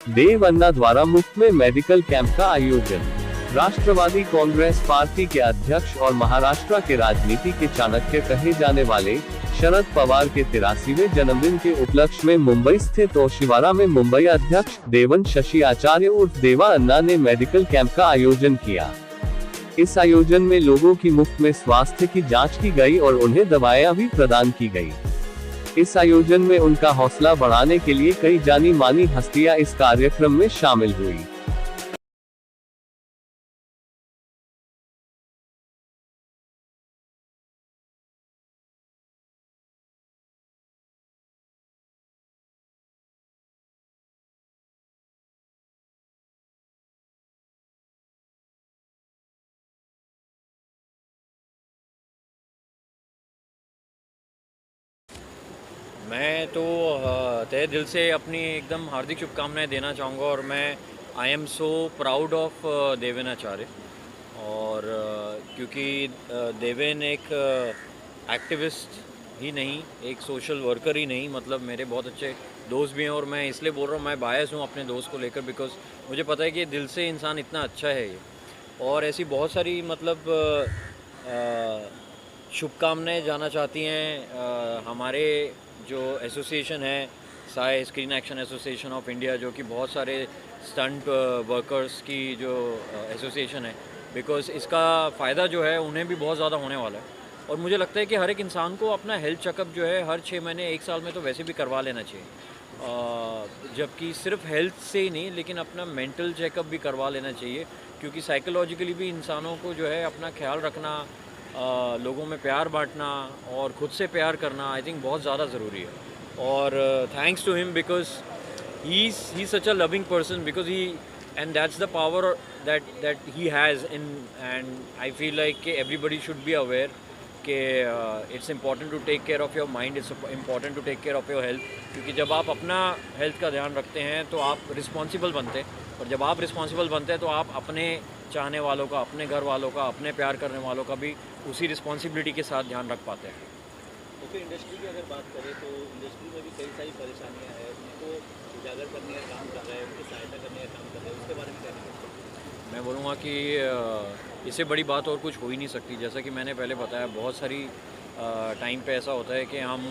देव अन्ना द्वारा मुफ्त में मेडिकल कैंप का आयोजन। राष्ट्रवादी कांग्रेस पार्टी के अध्यक्ष और महाराष्ट्र के राजनीति के चाणक्य कहे जाने वाले शरद पवार के 83वें जन्मदिन के उपलक्ष्य में मुंबई स्थित ओशिवारा में मुंबई अध्यक्ष देवंश शशि आचार्य उर्फ देवा अन्ना ने मेडिकल कैंप का आयोजन किया। इस आयोजन में लोगों की मुफ्त में स्वास्थ्य की जांच की गई और उन्हें दवाएं भी प्रदान की गई। इस आयोजन में उनका हौसला बढ़ाने के लिए कई जानी मानी हस्तियां इस कार्यक्रम में शामिल हुई। मैं तो तहे दिल से अपनी एकदम हार्दिक शुभकामनाएं देना चाहूँगा और मैं I am so proud of Deven Acharya. और क्योंकि देवेन एक एक्टिविस्ट ही नहीं, एक सोशल वर्कर ही नहीं, मतलब मेरे बहुत अच्छे दोस्त भी हैं। और मैं इसलिए बोल रहा हूँ, मैं बायस हूँ अपने दोस्त को लेकर, बिकॉज मुझे पता है कि दिल से इंसान इतना अच्छा है ये। और ऐसी बहुत सारी मतलब शुभकामनाएं जाना चाहती हैं हमारे जो एसोसिएशन है, Sai screen action association of India, जो कि बहुत सारे स्टंट वर्कर्स की जो एसोसिएशन है, बिकॉज़ इसका फ़ायदा जो है उन्हें भी बहुत ज़्यादा होने वाला है। और मुझे लगता है कि हर एक इंसान को अपना हेल्थ चेकअप जो है हर 6 महीने 1 साल में तो वैसे भी करवा लेना चाहिए। जबकि सिर्फ हेल्थ से ही नहीं, लेकिन अपना मेंटल चेकअप भी करवा लेना चाहिए, क्योंकि साइकोलॉजिकली भी इंसानों को जो है अपना ख्याल रखना, लोगों में प्यार बांटना और ख़ुद से प्यार करना आई थिंक बहुत ज़्यादा ज़रूरी है। और thanks to him because he such a loving person, because he and that's the power that he has in, and I feel like everybody should be aware कि it's important to take care of your mind, it's important to take care of your health, क्योंकि जब आप अपना health का ध्यान रखते हैं तो आप रिस्पॉन्सिबल बनते हैं, और जब आप रिस्पॉन्सिबल बनते हैं तो आप अपने चाहने वालों का, अपने घर वालों का, अपने प्यार करने वालों का भी उसी रिस्पॉन्सिबिलिटी के साथ ध्यान रख पाते हैं। ओके, इंडस्ट्री की अगर बात करें तो इंडस्ट्री में भी कई सारी परेशानियां हैं, उनको उजागर करने का काम कर रहे हैं, उनकी सहायता करने का काम कर रहे हैं, उसके बारे में क्या कहना चाहिए? मैं बोलूँगा कि इससे बड़ी बात और कुछ हो ही नहीं सकती। जैसा कि मैंने पहले बताया, बहुत सारी टाइम पे ऐसा होता है कि हम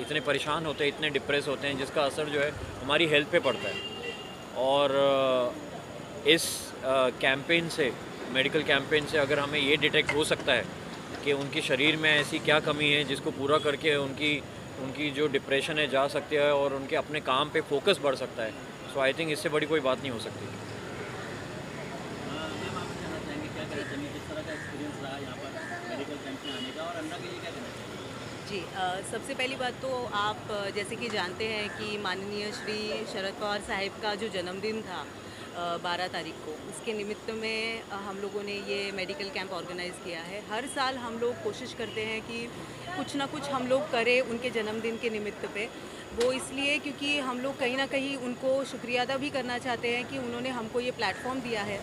इतने परेशान होते हैं, इतने डिप्रेस होते हैं, जिसका असर जो है हमारी हेल्थ पे पड़ता है। और इस कैंपेन से, मेडिकल कैंपेन से अगर हमें ये डिटेक्ट हो सकता है कि उनके शरीर में ऐसी क्या कमी है जिसको पूरा करके उनकी जो डिप्रेशन है जा सकती है और उनके अपने काम पे फोकस बढ़ सकता है। सो आई थिंक इससे बड़ी कोई बात नहीं हो सकती। मैम, आप कहना चाहेंगे, क्या कहना चाहेंगे, किस तरह का एक्सपीरियंस रहा यहाँ पर मेडिकल कैंप में आने का, और अन्ना के लिए क्या कहना चाहेंगे? जी, सबसे पहली बात तो आप जैसे कि जानते हैं कि माननीय श्री शरद पवार साहिब का जो जन्मदिन था 12 तारीख को, उसके निमित्त में हम लोगों ने ये मेडिकल कैंप ऑर्गेनाइज़ किया है। हर साल हम लोग कोशिश करते हैं कि कुछ ना कुछ हम लोग करें उनके जन्मदिन के निमित्त पे। वो इसलिए क्योंकि हम लोग कहीं ना कहीं उनको शुक्रिया अदा भी करना चाहते हैं कि उन्होंने हमको ये प्लेटफॉर्म दिया है।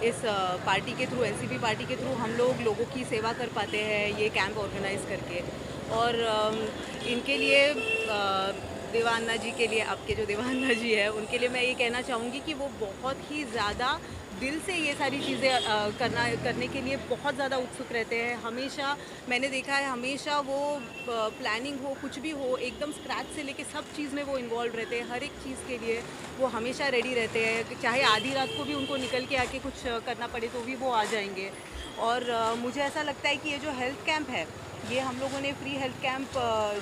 इस पार्टी के थ्रू, एनसीपी पार्टी के थ्रू हम लोग लोगों की सेवा कर पाते हैं ये कैंप ऑर्गेनाइज़ करके। और इनके लिए देवा अन्ना जी के लिए, आपके जो देवा अन्ना जी है, उनके लिए मैं ये कहना चाहूँगी कि वो बहुत ही ज़्यादा दिल से ये सारी चीज़ें करने के लिए बहुत ज़्यादा उत्सुक रहते हैं। हमेशा मैंने देखा है, हमेशा वो प्लानिंग हो, कुछ भी हो, एकदम स्क्रैच से लेके सब चीज़ में वो इन्वॉल्व रहते हैं। हर एक चीज़ के लिए वो हमेशा रेडी रहते हैं, चाहे आधी रात को भी उनको निकल के आके कुछ करना पड़े तो भी वो आ जाएंगे। और मुझे ऐसा लगता है कि ये जो हेल्थ कैंप है, ये हम लोगों ने फ्री हेल्थ कैंप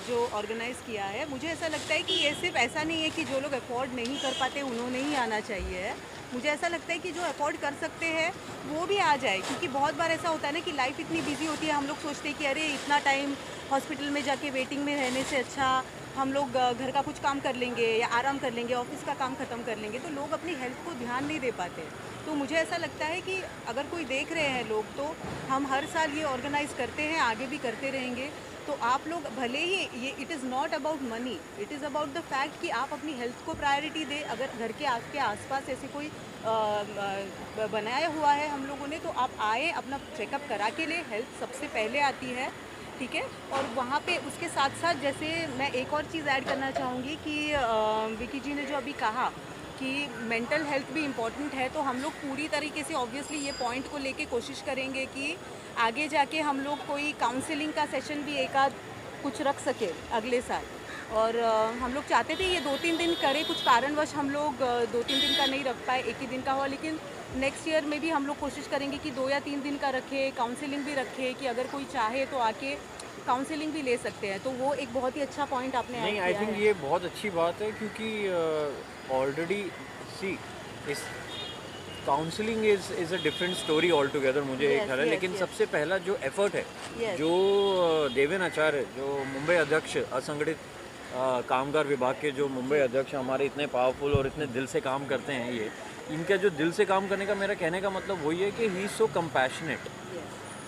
जो ऑर्गेनाइज़ किया है, मुझे ऐसा लगता है कि ये सिर्फ ऐसा नहीं है कि जो लोग अफोर्ड नहीं कर पाते उन्होंने ही आना चाहिए है। मुझे ऐसा लगता है कि जो अफोर्ड कर सकते हैं वो भी आ जाए, क्योंकि बहुत बार ऐसा होता है ना कि लाइफ इतनी बिजी होती है, हम लोग सोचते हैं कि अरे इतना टाइम हॉस्पिटल में जाके वेटिंग में रहने से अच्छा हम लोग घर का कुछ काम कर लेंगे या आराम कर लेंगे, ऑफिस का काम ख़त्म कर लेंगे, तो लोग अपनी हेल्थ को ध्यान नहीं दे पाते। तो मुझे ऐसा लगता है कि अगर कोई देख रहे हैं लोग, तो हम हर साल ये ऑर्गेनाइज़ करते हैं, आगे भी करते रहेंगे। तो आप लोग भले ही ये, it is not about money, it is about the fact कि आप अपनी हेल्थ को प्रायोरिटी दें। अगर घर के आपके आसपास ऐसे कोई बनाया हुआ है हम लोगों ने, तो आप आए, अपना चेकअप करा के ले, हेल्थ सबसे पहले आती है, ठीक है। और वहाँ पे उसके साथ साथ जैसे मैं एक और चीज़ ऐड करना चाहूँगी कि विकी जी ने जो अभी कहा कि मेंटल हेल्थ भी इम्पॉर्टेंट है, तो हम लोग पूरी तरीके से ऑब्वियसली ये पॉइंट को लेके कोशिश करेंगे कि आगे जाके हम लोग कोई काउंसलिंग का सेशन भी एक आध कुछ रख सके अगले साल। और हम लोग चाहते थे ये 2-3 दिन करें, कुछ कारणवश हम लोग 2-3 दिन का नहीं रख पाए, एक ही दिन का हुआ, लेकिन नेक्स्ट ईयर में भी हम लोग कोशिश करेंगे कि 2 या 3 दिन का रखें, काउंसलिंग भी रखें कि अगर कोई चाहे तो आके काउंसलिंग भी ले सकते हैं। तो वो एक बहुत ही अच्छा पॉइंट आपने नहीं, ऐड आई किया थिंक है। ये बहुत अच्छी बात है, क्योंकि ऑलरेडी सी इस counselling is a different story all together, मुझे Yes, एक ख्याल है। yes, लेकिन yes. सबसे पहला जो एफर्ट है, Yes. जो देवेन आचार्य, जो मुंबई अध्यक्ष असंगठित कामगार विभाग के जो मुंबई अध्यक्ष हमारे इतने पावरफुल और इतने दिल से काम करते हैं, ये इनका जो दिल से काम करने का मेरा कहने का मतलब वही है कि ही इज़ सो कंपैशनेट,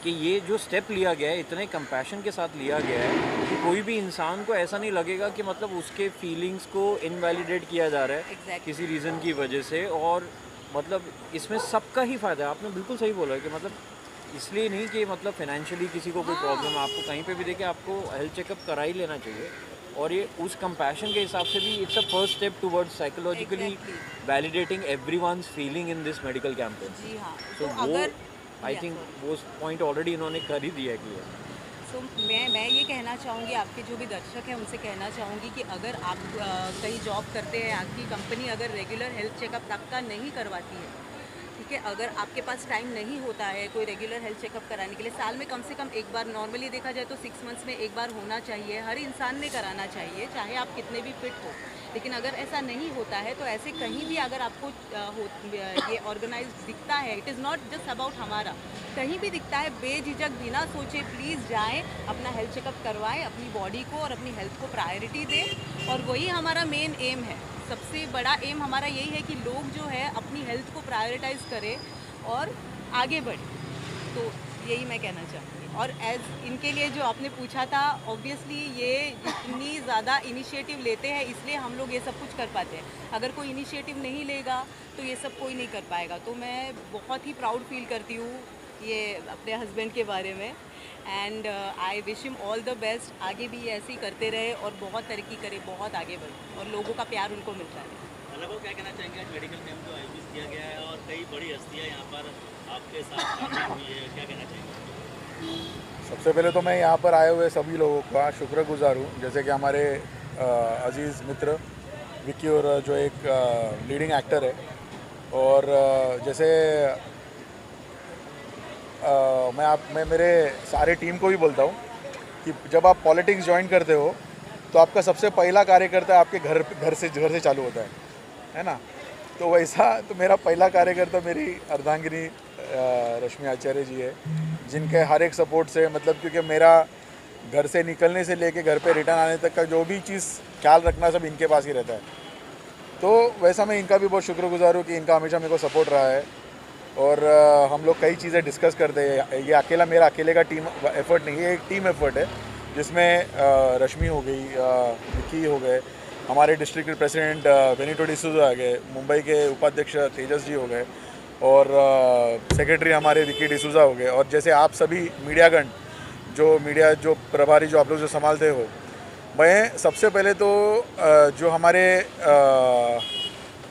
कि ये जो स्टेप लिया गया है इतने कंपैशन के साथ लिया गया है कि कोई भी इंसान को ऐसा नहीं लगेगा कि मतलब उसके फीलिंग्स को इनवैलिडेट किया जा रहा है Exactly. किसी रीज़न की वजह से। और मतलब इसमें सबका ही फ़ायदा है। आपने बिल्कुल सही बोला है कि मतलब इसलिए नहीं कि मतलब फाइनेंशियली किसी को कोई प्रॉब्लम है, आपको कहीं पे भी देखिए आपको हेल्थ चेकअप करा ही लेना चाहिए। और ये उस कंपैशन के हिसाब से भी it's a first step towards psychologically Exactly. Validating everyone's feeling in this medical campaign. जी हाँ, तो तो वो अगर आई थिंक वो पॉइंट ऑलरेडी इन्होंने कर ही दिया है कि सो मैं ये कहना चाहूँगी, आपके जो भी दर्शक हैं उनसे कहना चाहूँगी कि अगर आप कहीं जॉब करते हैं, आपकी कंपनी अगर रेगुलर हेल्थ चेकअप आपका नहीं करवाती है, ठीक है, अगर आपके पास टाइम नहीं होता है कोई रेगुलर हेल्थ चेकअप कराने के लिए, साल में कम से कम एक बार, नॉर्मली देखा जाए तो 6 मंथ्स में एक बार होना चाहिए, हर इंसान ने कराना चाहिए, चाहे आप कितने भी फिट हो। लेकिन अगर ऐसा नहीं होता है तो ऐसे कहीं भी अगर आपको ये ऑर्गेनाइज दिखता है, it is not just about हमारा, कहीं भी दिखता है, बेझिझक बिना सोचे प्लीज़ जाएं, अपना हेल्थ चेकअप करवाएं, अपनी बॉडी को और अपनी हेल्थ को प्रायोरिटी दें। और वही हमारा मेन एम है, सबसे बड़ा एम हमारा यही है कि लोग जो है अपनी हेल्थ को प्रायोरिटाइज करें और आगे बढ़ें। तो यही मैं कहना चाहूँगी। और एज इनके लिए जो आपने पूछा था, ऑब्वियसली ये इतनी ज़्यादा इनिशिएटिव लेते हैं, इसलिए हम लोग ये सब कुछ कर पाते हैं। अगर कोई इनिशिएटिव नहीं लेगा तो ये सब कोई नहीं कर पाएगा। तो मैं बहुत ही प्राउड फील करती हूँ ये अपने हस्बैंड के बारे में। And I wish him all the best, आगे भी ये ऐसे ही करते रहे और बहुत तरक्की करे, बहुत आगे बढ़े और लोगों का प्यार उनको मिलता है। मतलब क्या कहना चाहेंगे, आज मेडिकल कैंप जो आयोजित किया गया है और कई बड़ी हस्तियाँ यहाँ पर आपके साथ शामिल हुई है, क्या कहना चाहेंगे? सबसे पहले तो मैं यहाँ पर आए हुए सभी लोगों का शुक्रगुजार हूँ, जैसे कि हमारे अजीज़ मित्र विक्की और जो एक लीडिंग एक्टर है, और जैसे मैं मेरे सारे टीम को भी बोलता हूँ कि जब आप पॉलिटिक्स ज्वाइन करते हो तो आपका सबसे पहला कार्यकर्ता आपके घर से चालू होता है ना। तो वैसा तो मेरा पहला कार्यकर्ता मेरी अर्धांगिनी रश्मि आचार्य जी है, जिनके हर एक सपोर्ट से, मतलब क्योंकि मेरा घर से निकलने से लेके घर पे रिटर्न आने तक का जो भी चीज़ ख्याल रखना सब इनके पास ही रहता है। तो वैसा मैं इनका भी बहुत शुक्रगुजार हूँ कि इनका हमेशा मेरे को सपोर्ट रहा है। और हम लोग कई चीज़ें डिस्कस करते हैं। ये मेरा अकेले का टीम एफर्ट नहीं है, एक टीम एफर्ट है जिसमें रश्मि हो गई, विक्की हो गए, हमारे डिस्ट्रिक्ट प्रेसिडेंट बेनिटो डिसूजा आ गए, मुंबई के उपाध्यक्ष तेजस जी हो गए, और सेक्रेटरी हमारे विक्की डिसूजा हो गए, और जैसे आप सभी मीडियागण जो प्रभारी जो आप लोग जो संभालते हो। मैं सबसे पहले तो जो हमारे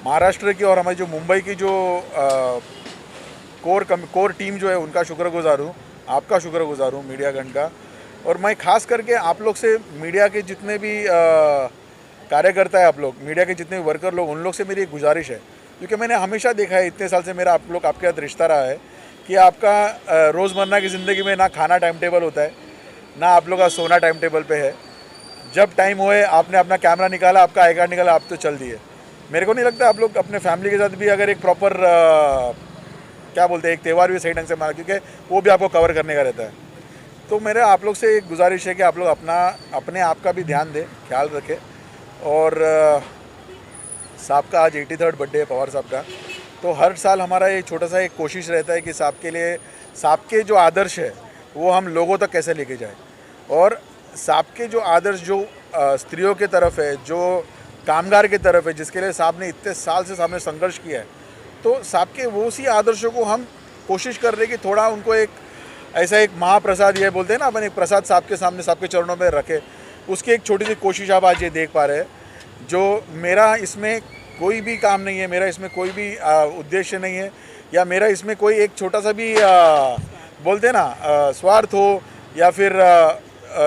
महाराष्ट्र की और हमारी जो मुंबई की जो कोर टीम जो है उनका शुक्रगुजार हूँ, आपका शुक्रगुजार हूँ मीडियागण का। और मैं खास करके आप लोग से, मीडिया के जितने भी कार्यकर्ता है, आप लोग मीडिया के जितने भी वर्कर लोग, उन लोग से मेरी एक गुजारिश है, क्योंकि मैंने हमेशा देखा है इतने साल से मेरा आपके साथ रिश्ता रहा है कि आपका रोज़मर्रा की ज़िंदगी में ना खाना टाइम टेबल होता है, ना आप लोग का सोना टाइम टेबल पे है। जब टाइम हुए आपने अपना कैमरा निकाला, आपका आई कार्ड निकाला, आप तो चल दिए। मेरे को नहीं लगता आप लोग अपने फैमिली के साथ भी अगर एक प्रॉपर क्या बोलते हैं, एक त्यौहार भी सही ढंग से मना, क्योंकि वो भी आपको कवर करने का रहता है। तो मेरा आप लोग से एक गुजारिश है कि आप लोग अपने आप का भी ध्यान दें, ख्याल रखें। और साहब का आज 83rd बर्थडे है, पवार साहब का। तो हर साल हमारा एक छोटा सा एक कोशिश रहता है कि साहब के लिए, साहब के जो आदर्श है वो हम लोगों तक कैसे लेके जाएं, और साहब के जो आदर्श जो स्त्रियों के तरफ है, जो कामगार के तरफ है, जिसके लिए साहब ने इतने साल से साहब ने संघर्ष किया है, तो साहब के वो सी आदर्शों को हम कोशिश कर रहे हैं कि थोड़ा उनको एक ऐसा एक महाप्रसाद, ये बोलते हैं ना अपन, एक प्रसाद साहब के सामने, साहब के चरणों में रखे। उसकी एक छोटी सी कोशिश आप आज ये देख पा रहे हैं। जो मेरा इसमें कोई भी काम नहीं है मेरा, इसमें कोई भी उद्देश्य नहीं है, या मेरा इसमें कोई एक छोटा सा भी बोलते हैं ना स्वार्थ हो या फिर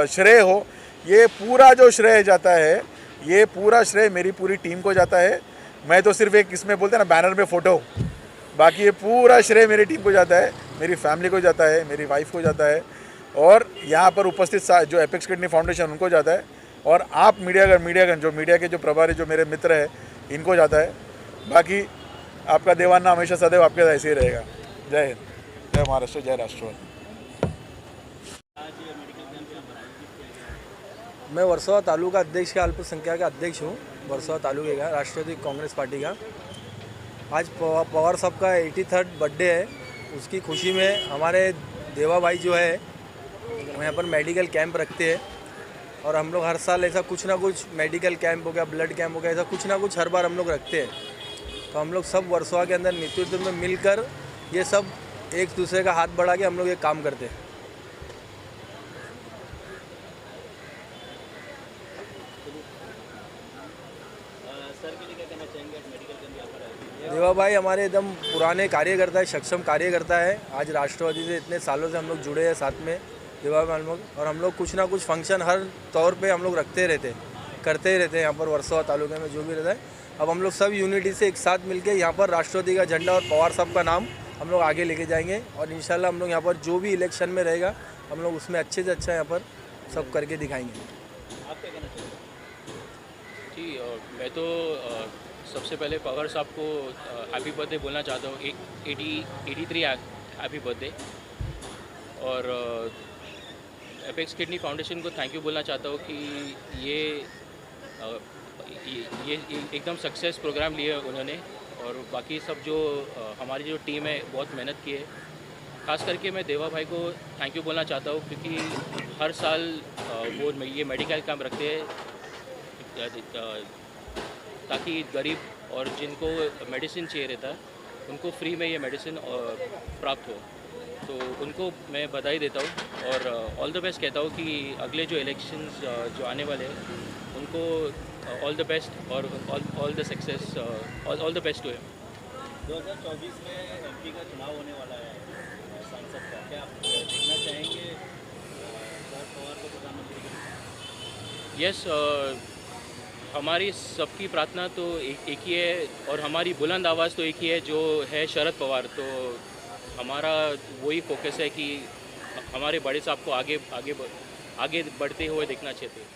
श्रेय हो। ये पूरा जो श्रेय जाता है, ये पूरा श्रेय मेरी पूरी टीम को जाता है। मैं तो सिर्फ एक इसमें बोलते हैं ना बैनर में फ़ोटो, बाकी ये पूरा श्रेय मेरी टीम को जाता है, मेरी फैमिली को जाता है, मेरी वाइफ को जाता है, और यहाँ पर उपस्थित जो एपेक्स किडनी फाउंडेशन उनको जाता है, और आप मीडियागण जो मीडिया के जो प्रभारी जो मेरे मित्र हैं इनको जाता है। बाकी आपका देवाना हमेशा सदैव आपके साथ ऐसे ही रहेगा। जय हिंद, जय महाराष्ट्र, जय राष्ट्रवादी। मैं वर्सोवा तालुका अध्यक्ष का अल्पसंख्यक का अध्यक्ष हूँ, वर्सोवा तालुके का, राष्ट्रवादी कांग्रेस पार्टी का। आज पवार साहब का 83rd बर्थडे है। उसकी खुशी में हमारे देवा भाई जो है वो यहाँ पर मेडिकल कैंप रखते हैं, और हम लोग हर साल ऐसा कुछ ना कुछ मेडिकल कैंप हो गया, ब्लड कैंप हो गया, ऐसा कुछ ना कुछ हर बार हम लोग रखते हैं। तो हम लोग सब वर्सोवा के अंदर नेतृत्व में मिलकर ये सब एक दूसरे का हाथ बढ़ा के हम लोग ये काम करते हैं। सर के लिए क्या कहना चाहेंगे? आज मेडिकल कैंप यहाँ पर आए। देवा भाई हमारे एकदम पुराने कार्यकर्ता है, सक्षम कार्यकर्ता है। आज राष्ट्रवादी से इतने सालों से हम लोग जुड़े हैं साथ में देवा भाई हम लोग, और हम लोग कुछ ना कुछ फंक्शन हर तौर पे हम लोग रखते रहते, करते ही रहते हैं यहाँ पर वर्सोवा तालुके में जो भी रहता है। अब हम लोग सब यूनिटी से एक साथ मिलके यहाँ पर राष्ट्रवादी का झंडा और पवार साहब का नाम हम लोग आगे लेके जाएंगे, और इंशाल्लाह हम लोग यहाँ पर जो भी इलेक्शन में रहेगा हम लोग उसमें अच्छे से अच्छा यहाँ पर सब करके दिखाएंगे। आप क्या कहना चाहेंगे? जी, मैं तो सबसे पहले पवार साहब को हैप्पी बर्थडे बोलना चाहता हूँ, 83 हैप्पी बर्थडे। और एपेक्स किडनी फाउंडेशन को थैंक यू बोलना चाहता हूँ कि ये एकदम सक्सेस प्रोग्राम लिए उन्होंने, और बाकी सब जो हमारी जो टीम है बहुत मेहनत की है। ख़ास करके मैं देवा भाई को थैंक यू बोलना चाहता हूँ क्योंकि हर साल वो ये मेडिकल कैंप रखते हैं ताकि गरीब और जिनको मेडिसिन चाहिए रहता है उनको फ्री में ये मेडिसिन प्राप्त हो। तो उनको मैं बधाई देता हूँ और ऑल द बेस्ट कहता हूँ कि अगले जो इलेक्शंस जो आने वाले हैं उनको ऑल द बेस्ट और all the success, all the best to him. 2024 में एमपी का चुनाव होने वाला है सांसद का, क्या आप देखना चाहेंगे शरद पवार को प्रधानमंत्री? यस, हमारी सबकी प्रार्थना तो एक ही है और हमारी बुलंद आवाज़ तो एक ही है जो है शरद पवार। तो हमारा वही फोकस है कि हमारे बड़े साहब को आगे बढ़ते हुए देखना चाहते हैं।